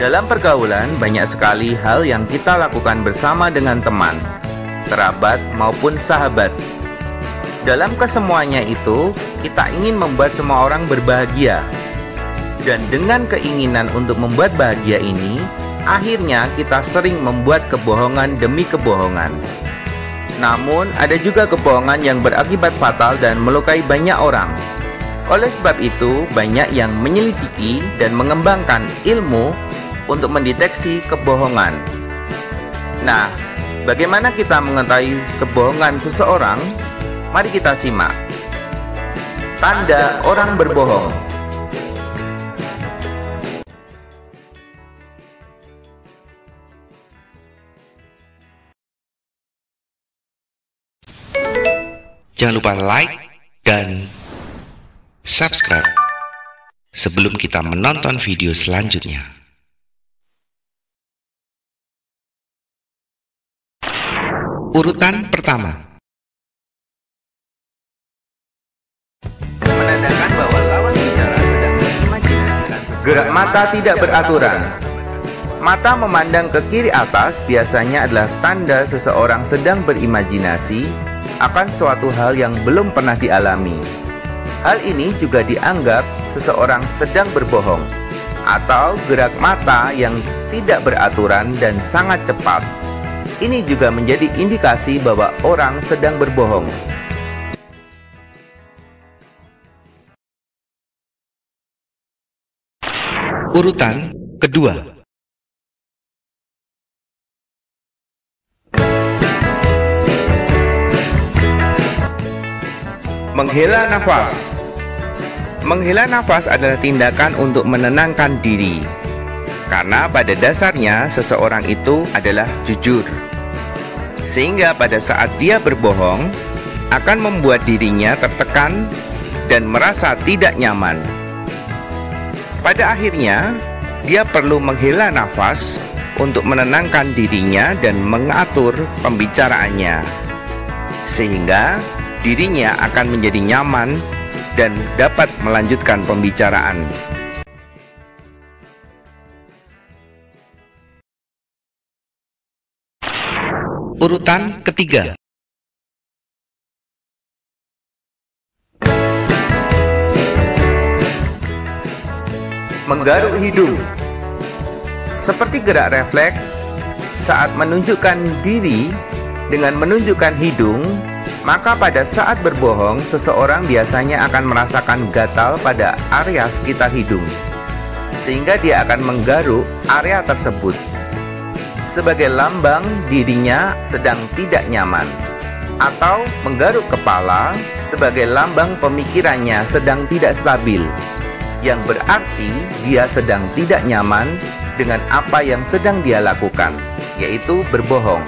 Dalam pergaulan, banyak sekali hal yang kita lakukan bersama dengan teman, kerabat, maupun sahabat. Dalam kesemuanya itu, kita ingin membuat semua orang berbahagia. Dan dengan keinginan untuk membuat bahagia ini, akhirnya kita sering membuat kebohongan demi kebohongan. Namun, ada juga kebohongan yang berakibat fatal dan melukai banyak orang. Oleh sebab itu, banyak yang menyelidiki dan mengembangkan ilmu untuk mendeteksi kebohongan. Nah, bagaimana kita mengetahui kebohongan seseorang? Mari kita simak. Tanda orang berbohong. Jangan lupa like dan subscribe sebelum kita menonton video selanjutnya. Urutan pertama, menandakan bahwa lawan bicara sedang mengimajinasikan sesuatu. Gerak mata tidak beraturan. Mata memandang ke kiri atas biasanya adalah tanda seseorang sedang berimajinasi akan suatu hal yang belum pernah dialami. Hal ini juga dianggap seseorang sedang berbohong, atau gerak mata yang tidak beraturan dan sangat cepat. Ini juga menjadi indikasi bahwa orang sedang berbohong. urutan kedua, menghela nafas. Menghela nafas adalah tindakan untuk menenangkan diri, karena pada dasarnya seseorang itu adalah jujur. Sehingga pada saat dia berbohong, akan membuat dirinya tertekan dan merasa tidak nyaman. Pada akhirnya, dia perlu menghela nafas untuk menenangkan dirinya dan mengatur pembicaraannya, sehingga dirinya akan menjadi nyaman dan dapat melanjutkan pembicaraan. urutan ketiga, menggaruk hidung. Seperti gerak refleks saat menunjukkan diri dengan menunjukkan hidung, maka pada saat berbohong, seseorang biasanya akan merasakan gatal pada area sekitar hidung, sehingga dia akan menggaruk area tersebut sebagai lambang dirinya sedang tidak nyaman, atau menggaruk kepala sebagai lambang pemikirannya sedang tidak stabil, yang berarti dia sedang tidak nyaman dengan apa yang sedang dia lakukan, yaitu berbohong.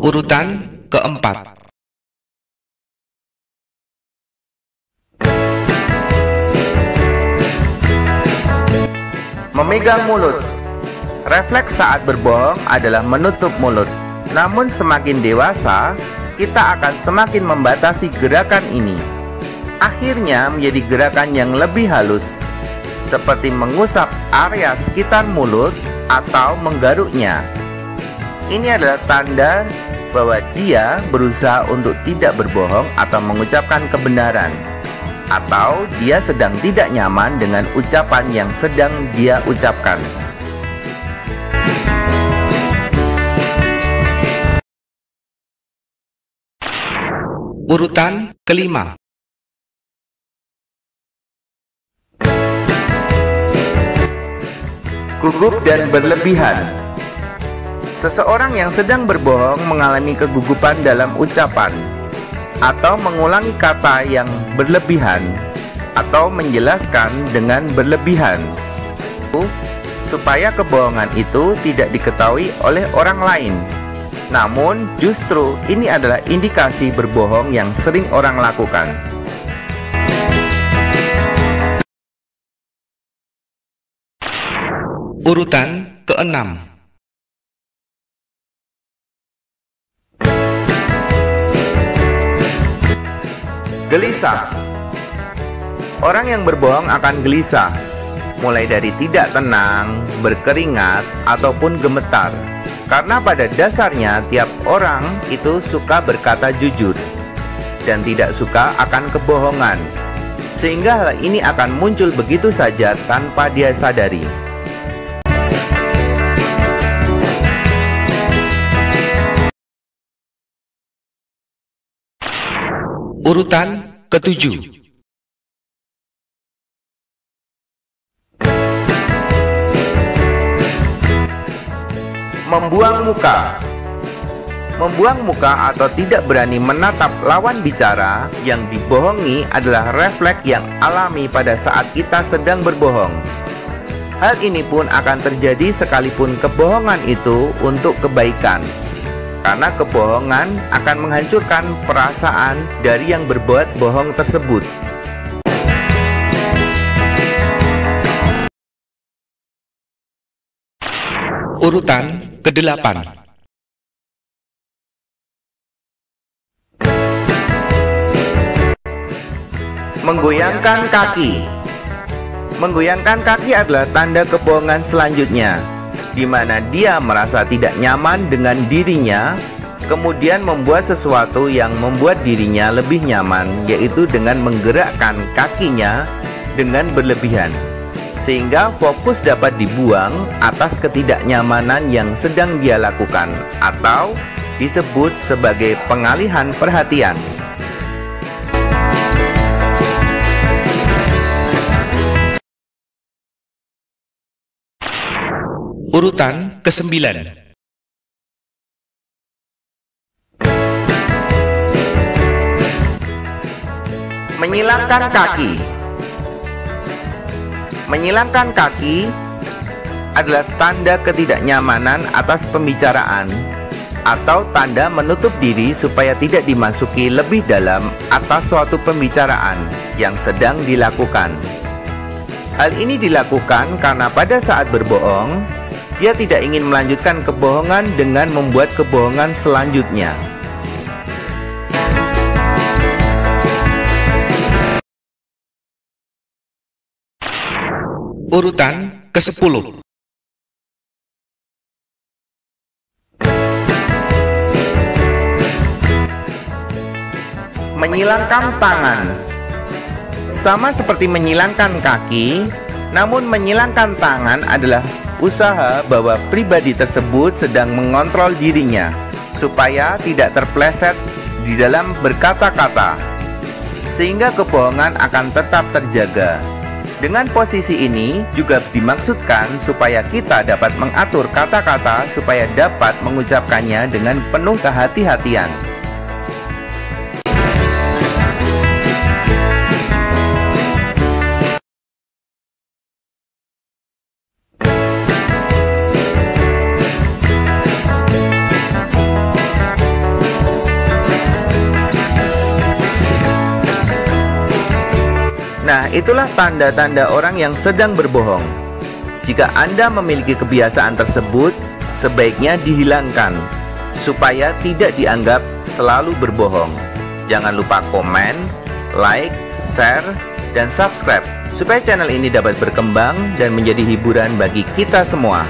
urutan keempat, memegang mulut. Refleks saat berbohong adalah menutup mulut. Namun semakin dewasa, kita akan semakin membatasi gerakan ini. Akhirnya menjadi gerakan yang lebih halus, seperti mengusap area sekitar mulut atau menggaruknya. Ini adalah tanda bahwa dia berusaha untuk tidak berbohong atau mengucapkan kebenaran, atau dia sedang tidak nyaman dengan ucapan yang sedang dia ucapkan. urutan kelima, gugup dan berlebihan. Seseorang yang sedang berbohong mengalami kegugupan dalam ucapan, atau mengulangi kata yang berlebihan, atau menjelaskan dengan berlebihan, supaya kebohongan itu tidak diketahui oleh orang lain. Namun justru ini adalah indikasi berbohong yang sering orang lakukan. urutan keenam, Gelisah. Orang yang berbohong akan gelisah, mulai dari tidak tenang, berkeringat, ataupun gemetar. Karena pada dasarnya tiap orang itu suka berkata jujur dan tidak suka akan kebohongan, sehingga hal ini akan muncul begitu saja tanpa dia sadari. Urutan ke-7. Membuang muka. Membuang muka atau tidak berani menatap lawan bicara yang dibohongi adalah refleks yang alami pada saat kita sedang berbohong. Hal ini pun akan terjadi sekalipun kebohongan itu untuk kebaikan, karena kebohongan akan menghancurkan perasaan dari yang berbuat bohong tersebut. Urutan ke-8. Menggoyangkan kaki. Menggoyangkan kaki adalah tanda kebohongan selanjutnya, di mana dia merasa tidak nyaman dengan dirinya, kemudian membuat sesuatu yang membuat dirinya lebih nyaman, yaitu dengan menggerakkan kakinya dengan berlebihan, sehingga fokus dapat dibuang atas ketidaknyamanan yang sedang dia lakukan, atau disebut sebagai pengalihan perhatian. Urutan ke-9. Menyilangkan kaki. Menyilangkan kaki adalah tanda ketidaknyamanan atas pembicaraan atau tanda menutup diri supaya tidak dimasuki lebih dalam atas suatu pembicaraan yang sedang dilakukan. Hal ini dilakukan karena pada saat berbohong, dia tidak ingin melanjutkan kebohongan dengan membuat kebohongan selanjutnya. Urutan ke-10. Menyilangkan tangan. Sama seperti menyilangkan kaki, namun menyilangkan tangan adalah usaha bahwa pribadi tersebut sedang mengontrol dirinya supaya tidak terpleset di dalam berkata-kata, sehingga kebohongan akan tetap terjaga. Dengan posisi ini juga dimaksudkan supaya kita dapat mengatur kata-kata supaya dapat mengucapkannya dengan penuh kehati-hatian. Nah, itulah tanda-tanda orang yang sedang berbohong. Jika Anda memiliki kebiasaan tersebut, sebaiknya dihilangkan supaya tidak dianggap selalu berbohong. Jangan lupa komen, like, share, dan subscribe supaya channel ini dapat berkembang dan menjadi hiburan bagi kita semua.